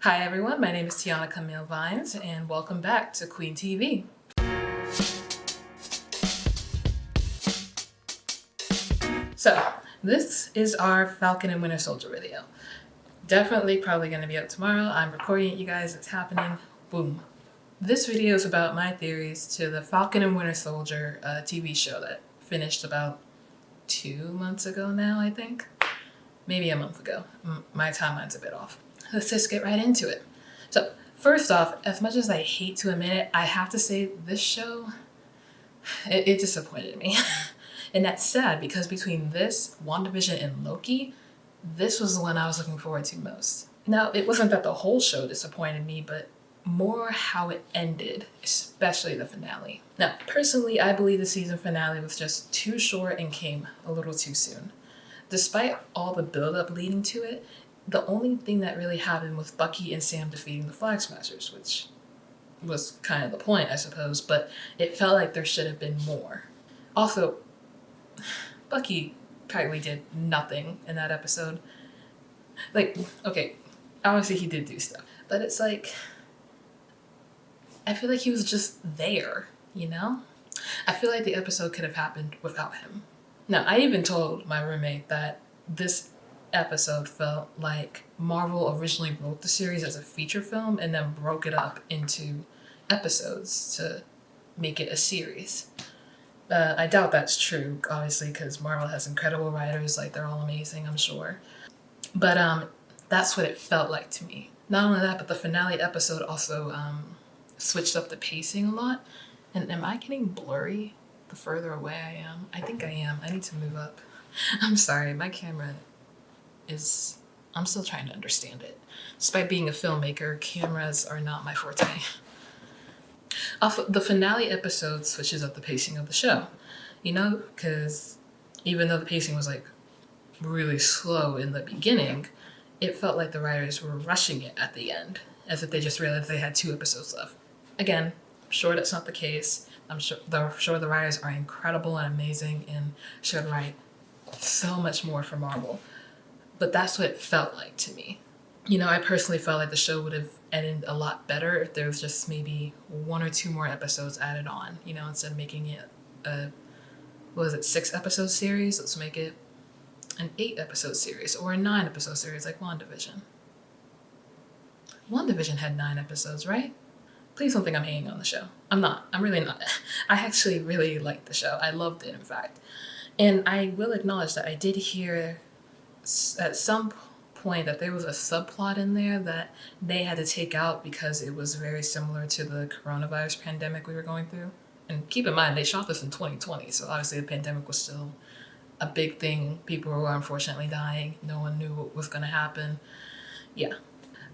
Hi everyone, my name is Tiana Camille Vines and welcome back to Queen TV. So, this is our Falcon and Winter Soldier video. Definitely probably going to be up tomorrow. I'm recording it, you guys, it's happening. Boom. This video is about my theories to the Falcon and Winter Soldier TV show that finished about 2 months ago now, I think. Maybe a month ago. My timeline's a bit off. Let's just get right into it. So, first off, as much as I hate to admit it, I have to say this show, it disappointed me. And that's sad because between this, WandaVision, and Loki, this was the one I was looking forward to most. Now, it wasn't that the whole show disappointed me, but more how it ended, especially the finale. Now, personally, I believe the season finale was just too short and came a little too soon. Despite all the build-up leading to it, the only thing that really happened was Bucky and Sam defeating the Flag Smashers, which was kind of the point, I suppose, but it felt like there should have been more. Also, Bucky practically did nothing in that episode. Like, okay, obviously he did do stuff, but it's like, I feel like he was just there, you know? I feel like the episode could have happened without him. Now, I even told my roommate that this episode felt like Marvel originally wrote the series as a feature film and then broke it up into episodes to make it a series. I doubt that's true, obviously, because Marvel has incredible writers, like they're all amazing, I'm sure. But that's what it felt like to me. Not only that, but the finale episode also switched up the pacing a lot. And am I getting blurry the further away I am? I think I am. I need to move up. I'm sorry, my camera is... I'm still trying to understand it. Despite being a filmmaker, cameras are not my forte. The finale episode switches up the pacing of the show. You know, because even though the pacing was like really slow in the beginning, it felt like the writers were rushing it at the end, as if they just realized they had 2 episodes left. Again, I'm sure that's not the case. I'm sure the writers are incredible and amazing and should write so much more for Marvel. But that's what it felt like to me. You know, I personally felt like the show would have ended a lot better if there was just maybe 1 or 2 more episodes added on, you know, instead of making it a, 6-episode series? Let's make it an 8-episode series or a 9-episode series like WandaVision. WandaVision had 9 episodes, right? Please don't think I'm hating on the show. I'm not. I'm really not. I actually really liked the show. I loved it, in fact. And I will acknowledge that I did hear at some point that there was a subplot in there that they had to take out because it was very similar to the coronavirus pandemic we were going through. And keep in mind, they shot this in 2020, so obviously the pandemic was still a big thing. People were unfortunately dying. No one knew what was going to happen. Yeah.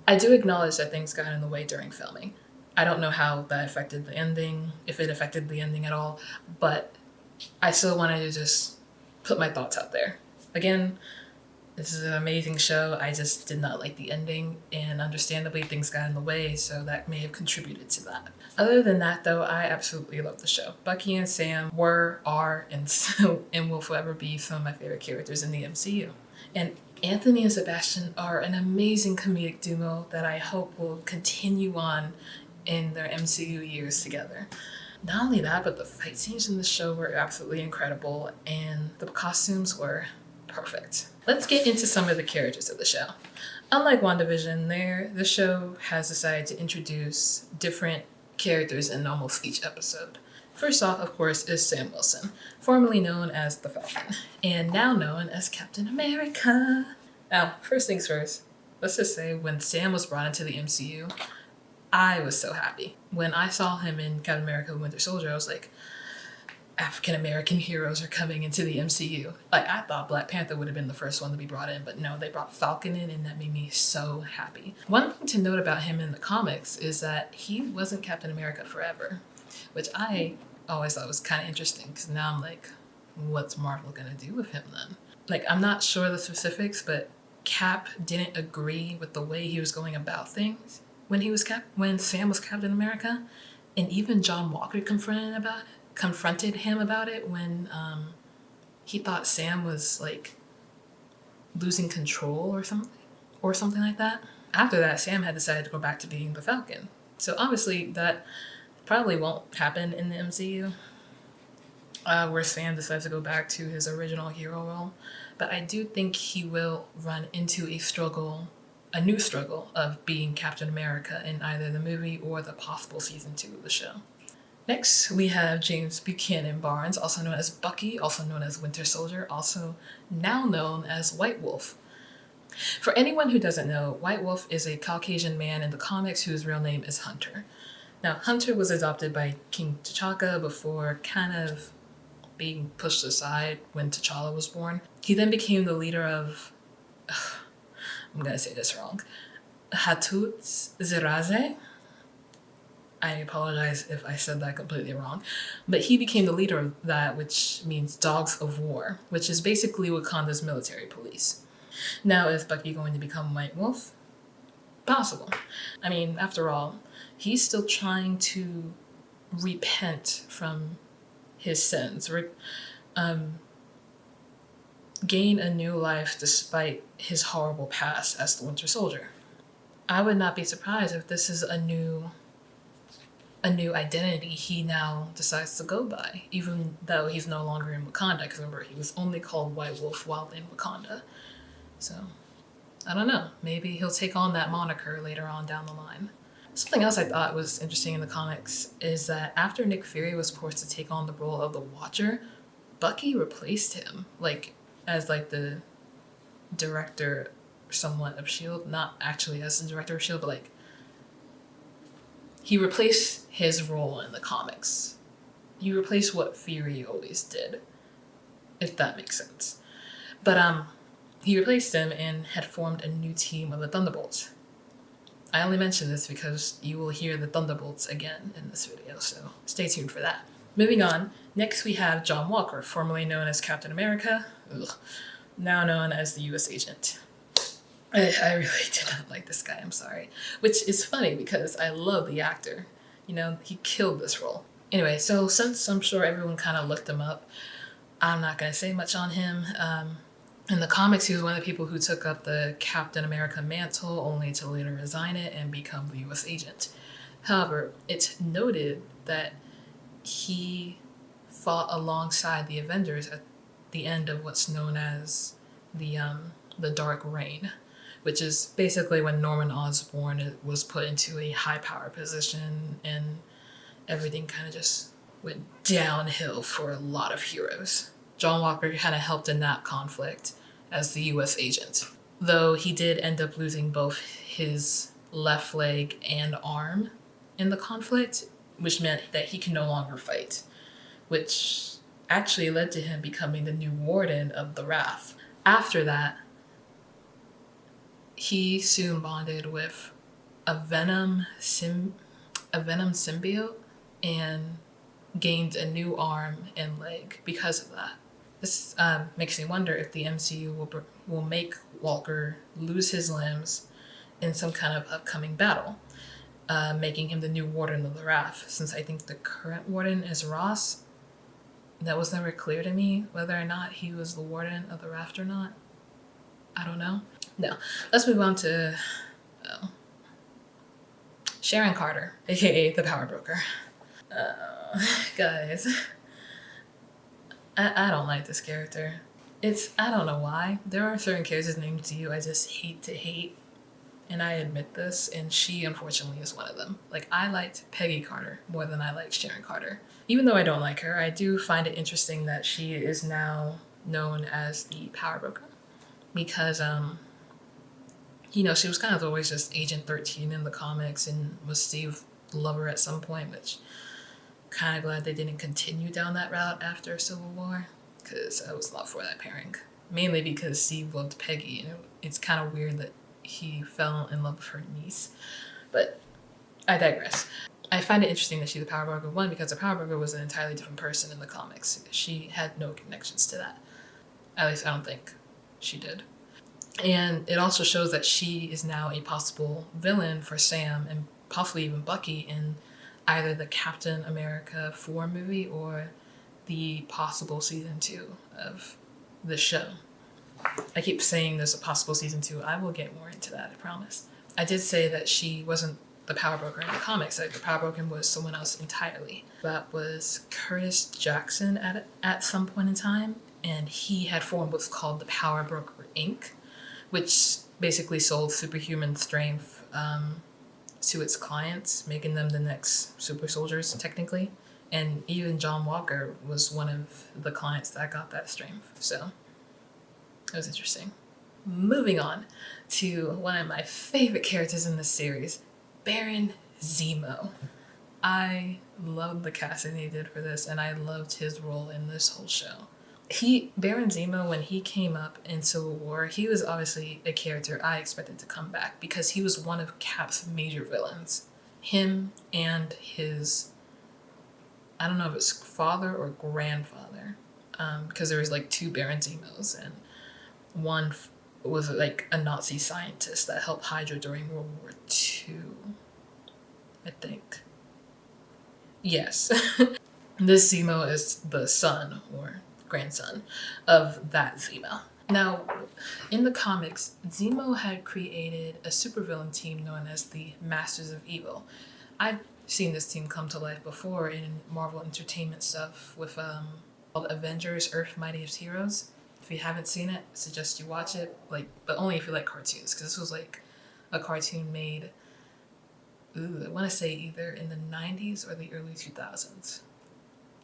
I do acknowledge that things got in the way during filming. I don't know how that affected the ending, if it affected the ending at all, but I still wanted to just put my thoughts out there. Again, this is an amazing show. I just did not like the ending, and understandably things got in the way, so that may have contributed to that. Other than that, though, I absolutely love the show. Bucky and Sam were, are, and will forever be some of my favorite characters in the MCU. And Anthony and Sebastian are an amazing comedic duo that I hope will continue on in their MCU years together. Not only that, but the fight scenes in the show were absolutely incredible, and the costumes were perfect. Let's get into some of the characters of the show. Unlike WandaVision, the show has decided to introduce different characters in almost each episode. First off, of course, is Sam Wilson, formerly known as the Falcon, and now known as Captain America. Now, first things first, let's just say when Sam was brought into the MCU, I was so happy. When I saw him in Captain America Winter Soldier, I was like, African-American heroes are coming into the MCU. Like, I thought Black Panther would have been the first one to be brought in, but no, they brought Falcon in, and that made me so happy. One thing to note about him in the comics is that he wasn't Captain America forever, which I always thought was kind of interesting, because now I'm like, what's Marvel gonna do with him then? Like, I'm not sure the specifics, but Cap didn't agree with the way he was going about things when Sam was Captain America, and even John Walker confronted him about it when he thought Sam was like losing control or something like that. after that, Sam had decided to go back to being the Falcon. So obviously that probably won't happen in the MCU, where Sam decides to go back to his original hero role. But I do think he will run into a new struggle of being Captain America in either the movie or the possible season 2 of the show. Next, we have James Buchanan Barnes, also known as Bucky, also known as Winter Soldier, also now known as White Wolf. For anyone who doesn't know, White Wolf is a Caucasian man in the comics whose real name is Hunter. Now, Hunter was adopted by King T'Chaka before kind of being pushed aside when T'Challa was born. He then became the leader of, I'm gonna say this wrong, Hatut Ziraze. I apologize if I said that completely wrong. But he became the leader of that, which means Dogs of War, which is basically Wakanda's military police. Now, is Bucky going to become White Wolf? Possible. I mean, after all, he's still trying to repent from his sins, gain a new life despite his horrible past as the Winter Soldier. I would not be surprised if this is a new identity he now decides to go by, even though he's no longer in Wakanda, because remember, he was only called White Wolf while in Wakanda. So, I don't know. Maybe he'll take on that moniker later on down the line. Something else I thought was interesting in the comics is that after Nick Fury was forced to take on the role of the Watcher, Bucky replaced him, as the director somewhat of S.H.I.E.L.D., not actually as the director of S.H.I.E.L.D., but he replaced his role in the comics. He replaced what Fury always did, if that makes sense. But he replaced him and had formed a new team of the Thunderbolts. I only mention this because you will hear the Thunderbolts again in this video, so stay tuned for that. Moving on, next we have John Walker, formerly known as Captain America, now known as the US Agent. I really did not like this guy, I'm sorry. Which is funny because I love the actor. You know, he killed this role. Anyway, so since I'm sure everyone kind of looked him up, I'm not going to say much on him. In the comics, he was one of the people who took up the Captain America mantle only to later resign it and become the US Agent. However, it's noted that he fought alongside the Avengers at the end of what's known as the Dark Reign, which is basically when Norman Osborn was put into a high power position and everything kind of just went downhill for a lot of heroes. John Walker kind of helped in that conflict as the US Agent, though he did end up losing both his left leg and arm in the conflict, which meant that he can no longer fight, which actually led to him becoming the new warden of the Wrath. After that, he soon bonded with a Venom symbiote and gained a new arm and leg because of that. This makes me wonder if the MCU will make Walker lose his limbs in some kind of upcoming battle, making him the new Warden of the Wrath, since I think the current Warden is Ross. That was never clear to me whether or not he was the Warden of the Wrath or not. I don't know. No, let's move on to Sharon Carter, aka the Power Broker. Guys, I don't like this character. I don't know why. There are certain characters in the MCU I just hate to hate, and I admit this, and she unfortunately is one of them. I liked Peggy Carter more than I liked Sharon Carter. Even though I don't like her, I do find it interesting that she is now known as the Power Broker, because she was kind of always just Agent 13 in the comics and was Steve Lover at some point, which kind of glad they didn't continue down that route after Civil War, because I was not for that pairing. Mainly because Steve loved Peggy, and it's kind of weird that he fell in love with her niece. But I digress. I find it interesting that she's a Power Broker, one, because the Power Broker was an entirely different person in the comics. She had no connections to that. At least I don't think she did. And it also shows that she is now a possible villain for Sam and possibly even Bucky in either the Captain America 4 movie or the possible season 2 of the show. I keep saying there's a possible season 2. I will get more into that, I promise. I did say that she wasn't the power broker in the comics. Like, the power broker was someone else entirely. That was Curtis Jackson at some point in time, and he had formed what's called the Power Broker Inc., which basically sold superhuman strength to its clients, making them the next super soldiers, technically. And even John Walker was one of the clients that got that strength. So it was interesting. Moving on to one of my favorite characters in this series, Baron Zemo. I loved the casting they did for this, and I loved his role in this whole show. Baron Zemo, when he came up in Civil War, he was obviously a character I expected to come back because he was one of Cap's major villains. Him and his, I don't know if it's father or grandfather, because there was like two Baron Zemos, and one was like a Nazi scientist that helped Hydra during World War II, I think. Yes. This Zemo is the son or grandson of that Zemo. Now, in the comics, Zemo had created a supervillain team known as the Masters of Evil. I've seen this team come to life before in Marvel Entertainment stuff with called Avengers: Earth's Mightiest Heroes. If you haven't seen it, I suggest you watch it, but only if you like cartoons, because this was like a cartoon made, I want to say either in the 90s or the early 2000s.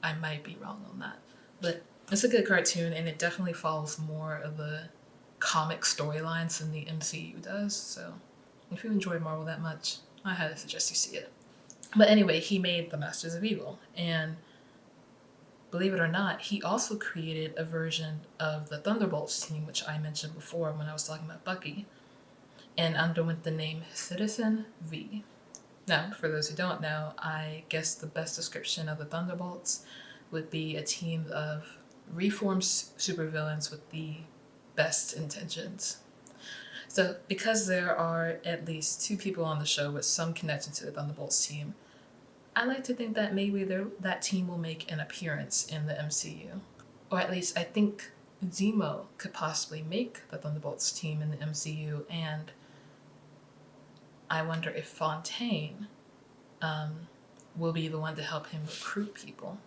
I might be wrong on that, but it's a good cartoon, and it definitely follows more of the comic storylines than the MCU does, so if you enjoy Marvel that much, I highly suggest you see it. But anyway, he made the Masters of Evil, and believe it or not, he also created a version of the Thunderbolts team, which I mentioned before when I was talking about Bucky, and underwent the name Citizen V. Now, for those who don't know, I guess the best description of the Thunderbolts would be a team of reformed supervillains with the best intentions. So, because there are at least two people on the show with some connection to the Thunderbolts team, I like to think that maybe that team will make an appearance in the MCU. Or at least I think Zemo could possibly make the Thunderbolts team in the MCU, and I wonder if Fontaine will be the one to help him recruit people.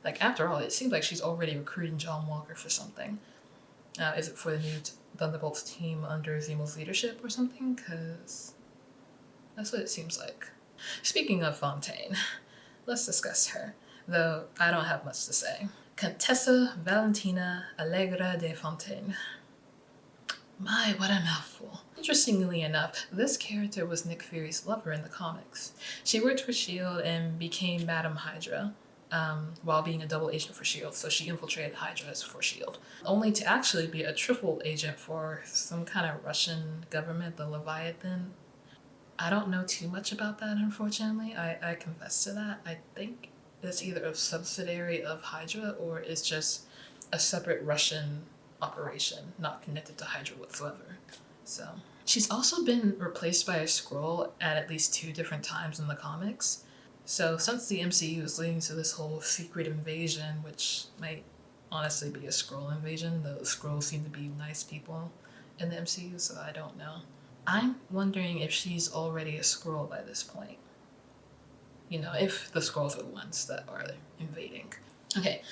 Like, after all, it seems like she's already recruiting John Walker for something. Is it for the new Thunderbolts team under Zemo's leadership or something? Because that's what it seems like. Speaking of Fontaine, let's discuss her, though I don't have much to say. Contessa Valentina Allegra de Fontaine. My, what a mouthful. Interestingly enough, this character was Nick Fury's lover in the comics. She worked for S.H.I.E.L.D. and became Madame Hydra while being a double agent for S.H.I.E.L.D., so she infiltrated Hydra for S.H.I.E.L.D., only to actually be a triple agent for some kind of Russian government, the Leviathan. I don't know too much about that, unfortunately. I confess to that. I think it's either a subsidiary of Hydra or it's just a separate Russian operation, not connected to Hydra whatsoever. So, she's also been replaced by a Skrull at least 2 different times in the comics. So, since the MCU is leading to this whole secret invasion, which might honestly be a Skrull invasion, though the Skrulls seem to be nice people in the MCU, so I don't know. I'm wondering if she's already a Skrull by this point. You know, if the Skrulls are the ones that are invading. Okay,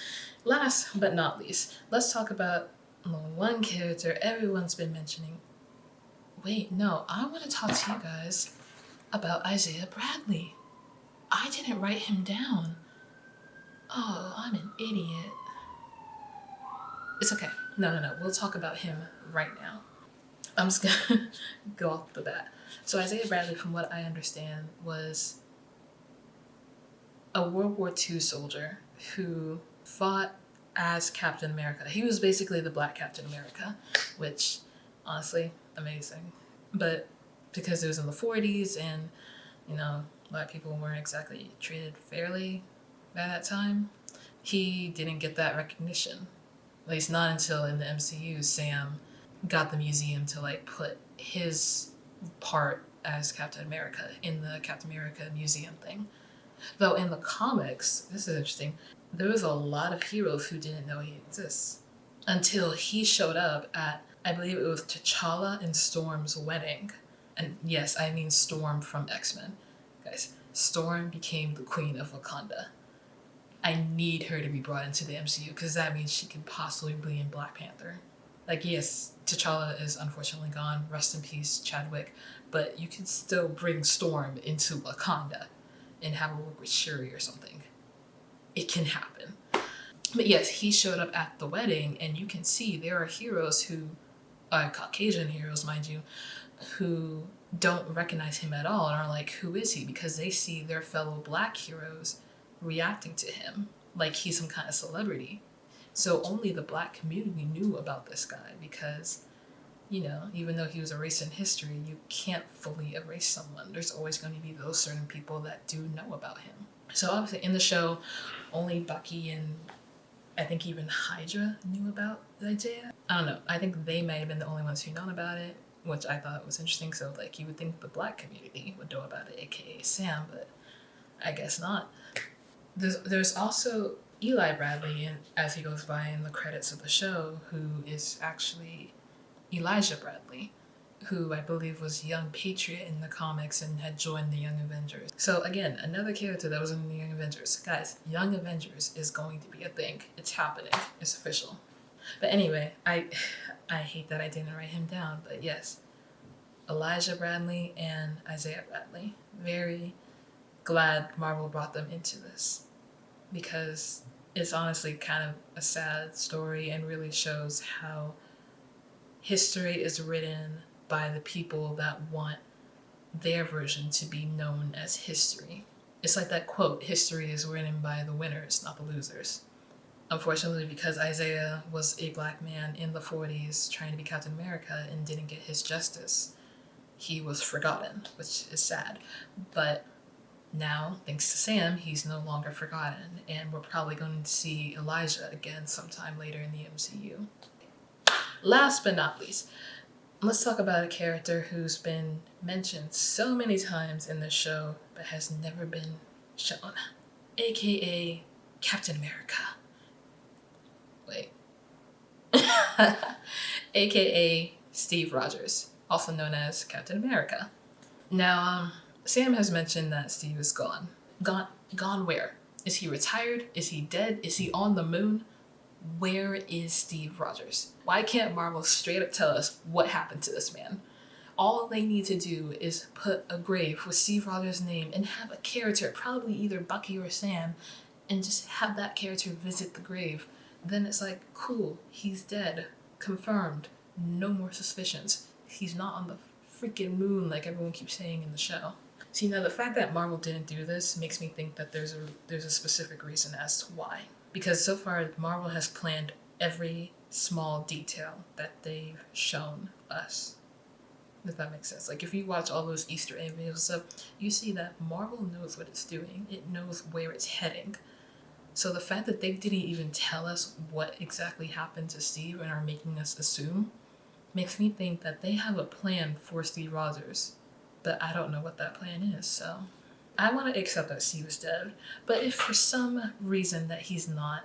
last but not least, let's talk about one character everyone's been mentioning. Wait, no, I want to talk to you guys about Isaiah Bradley. I didn't write him down. Oh, I'm an idiot. It's okay. No. We'll talk about him right now. I'm just gonna go off the bat. So Isaiah Bradley, from what I understand, was a World War II soldier who fought as Captain America. He was basically the Black Captain America, which, honestly, amazing. But because it was in the 40s and, you know, Black people weren't exactly treated fairly at that time, he didn't get that recognition. At least not until in the MCU, Sam got the museum to put his part as Captain America in the Captain America museum thing. Though in the comics, this is interesting, there was a lot of heroes who didn't know he exists until he showed up at, I believe it was T'Challa and Storm's wedding. And yes, I mean Storm from X-Men. Guys, Storm became the queen of Wakanda. I need her to be brought into the MCU because that means she could possibly be in Black Panther. Like, yes, T'Challa is unfortunately gone. Rest in peace, Chadwick. But you can still bring Storm into Wakanda and have her work with Shuri or something. It can happen. But yes, he showed up at the wedding, and you can see there are heroes who, Caucasian heroes, mind you, who don't recognize him at all and are like, who is he? Because they see their fellow Black heroes reacting to him like he's some kind of celebrity. So only the Black community knew about this guy because, you know, even though he was erased in history, you can't fully erase someone. There's always going to be those certain people that do know about him. So obviously in the show, only Bucky and I think even Hydra knew about Isaiah. I don't know. I think they may have been the only ones who known about it, which I thought was interesting. So like you would think the Black community would know about it, aka Sam, but I guess not. There's also Eli Bradley, and as he goes by in the credits of the show, who is actually Elijah Bradley, who I believe was Young Patriot in the comics and had joined the Young Avengers. So again, another character that was in the Young Avengers. Guys, Young Avengers is going to be a thing. It's happening. It's official. But anyway, I hate that I didn't write him down, but yes, Elijah Bradley and Isaiah Bradley. Very glad Marvel brought them into this because it's honestly kind of a sad story and really shows how history is written by the people that want their version to be known as history. It's like that quote, history is written by the winners, not the losers. Unfortunately, because Isaiah was a Black man in the 40s trying to be Captain America and didn't get his justice, he was forgotten, which is sad. But now, thanks to Sam, he's no longer forgotten, and we're probably going to see Elijah again sometime later in the MCU. Last but not least, let's talk about a character who's been mentioned so many times in the show but has never been shown, aka Captain America. Wait. aka Steve Rogers, also known as Captain America. Now, Sam has mentioned that Steve is gone. Gone where? Is he retired? Is he dead? Is he on the moon? Where is Steve Rogers? Why can't Marvel straight up tell us what happened to this man? All they need to do is put a grave with Steve Rogers' name and have a character, probably either Bucky or Sam, and just have that character visit the grave. Then it's like, cool, he's dead. Confirmed. No more suspicions. He's not on the freaking moon like everyone keeps saying in the show. See, now the fact that Marvel didn't do this makes me think that there's a specific reason as to why. Because so far, Marvel has planned every small detail that they've shown us. If that makes sense. Like, if you watch all those Easter egg videos and stuff, you see that Marvel knows what it's doing. It knows where it's heading. So the fact that they didn't even tell us what exactly happened to Steve and are making us assume makes me think that they have a plan for Steve Rogers. But I don't know what that plan is, so I want to accept that Steve is dead. But if for some reason that he's not,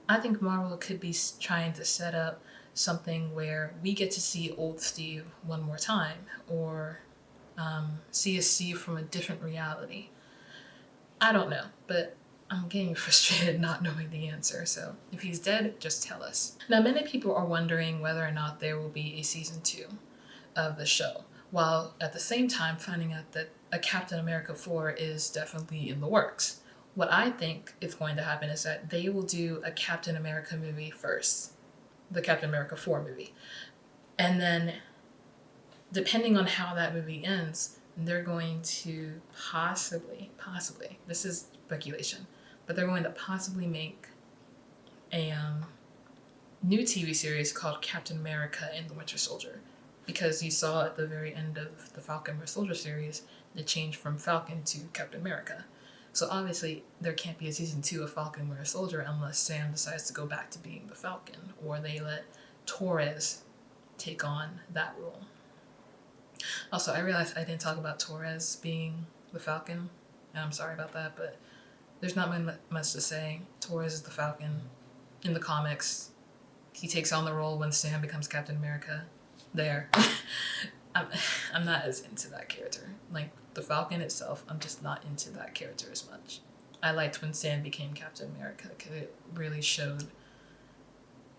I think Marvel could be trying to set up something where we get to see old Steve one more time, or see a Steve from a different reality. I don't know, but I'm getting frustrated not knowing the answer, so if he's dead, just tell us. Now, many people are wondering whether or not there will be a season 2 of the show, while at the same time finding out that a Captain America 4 is definitely in the works. What I think is going to happen is that they will do a Captain America movie first, the Captain America 4 movie, and then depending on how that movie ends, they're going to possibly, this is speculation, but they're going to possibly make a new TV series called Captain America and the Winter Soldier. Because you saw at the very end of the Falcon and Winter Soldier series, the change from Falcon to Captain America. So obviously, there can't be a season 2 of Falcon and Winter Soldier unless Sam decides to go back to being the Falcon, or they let Torres take on that role. Also, I realized I didn't talk about Torres being the Falcon, and I'm sorry about that, but there's not much to say. Torres is the Falcon. In the comics, he takes on the role when Sam becomes Captain America. There. I'm, I'm not as into that character. Like the Falcon itself, I'm just not into that character as much. I liked when Sam became Captain America because it really showed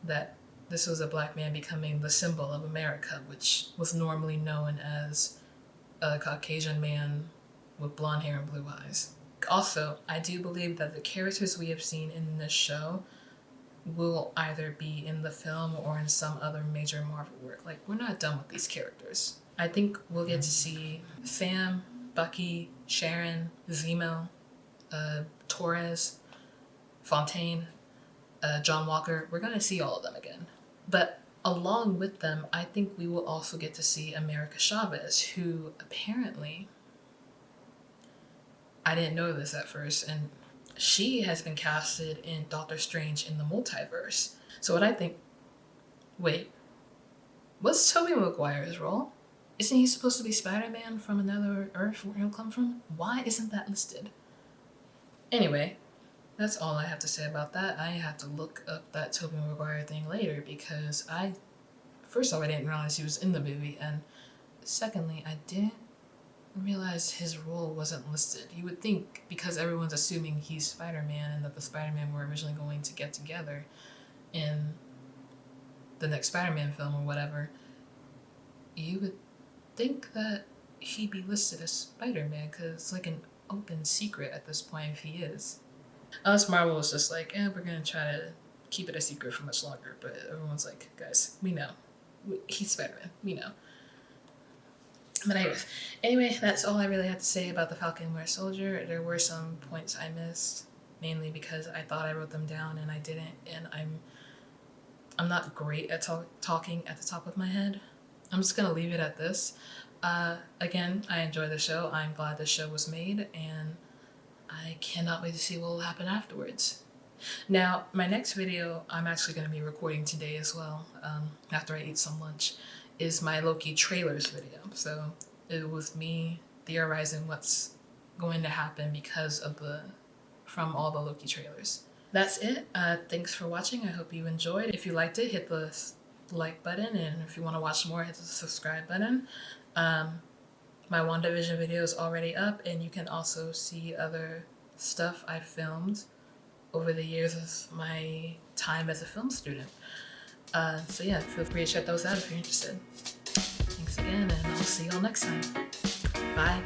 that this was a black man becoming the symbol of America, which was normally known as a Caucasian man with blonde hair and blue eyes. Also, I do believe that the characters we have seen in this show will either be in the film or in some other major Marvel work. Like, we're not done with these characters. I think we'll get to see Sam, Bucky, Sharon, Zemo, Torres, Fontaine, John Walker. We're gonna see all of them again. But along with them, I think we will also get to see America Chavez, who apparently, I didn't know this at first, and she has been casted in Doctor Strange in the Multiverse. So what I think, wait, what's Tobey Maguire's role? Isn't he supposed to be Spider-Man from another Earth where he'll come from? Why isn't that listed? Anyway, that's all I have to say about that. I have to look up that Tobey Maguire thing later because first off, I didn't realize he was in the movie, and secondly, I didn't realize his role wasn't listed. You would think, because everyone's assuming he's Spider-Man and that the Spider-Man were originally going to get together in the next Spider-Man film or whatever, you would think that he'd be listed as Spider-Man because it's like an open secret at this point if he is. Unless Marvel was just like, we're gonna try to keep it a secret for much longer, but everyone's like, guys, we know. He's Spider-Man, we know. But anyway, that's all I really have to say about the Falcon and Winter Soldier. There were some points I missed, mainly because I thought I wrote them down and I didn't, and I'm not great at talking at the top of my head. I'm just gonna leave it at this. Again, I enjoy the show. I'm glad the show was made, and I cannot wait to see what will happen afterwards. Now, my next video, I'm actually going to be recording today as well, after I eat some lunch, is my Loki trailers video. So it was me theorizing what's going to happen because of from all the Loki trailers. That's it. Thanks for watching. I hope you enjoyed. If you liked it, hit the like button, and if you want to watch more, hit the subscribe button. My WandaVision video is already up, and you can also see other stuff I filmed over the years of my time as a film student. So yeah, feel free to check those out if you're interested. Thanks again, and I'll see y'all next time. Bye.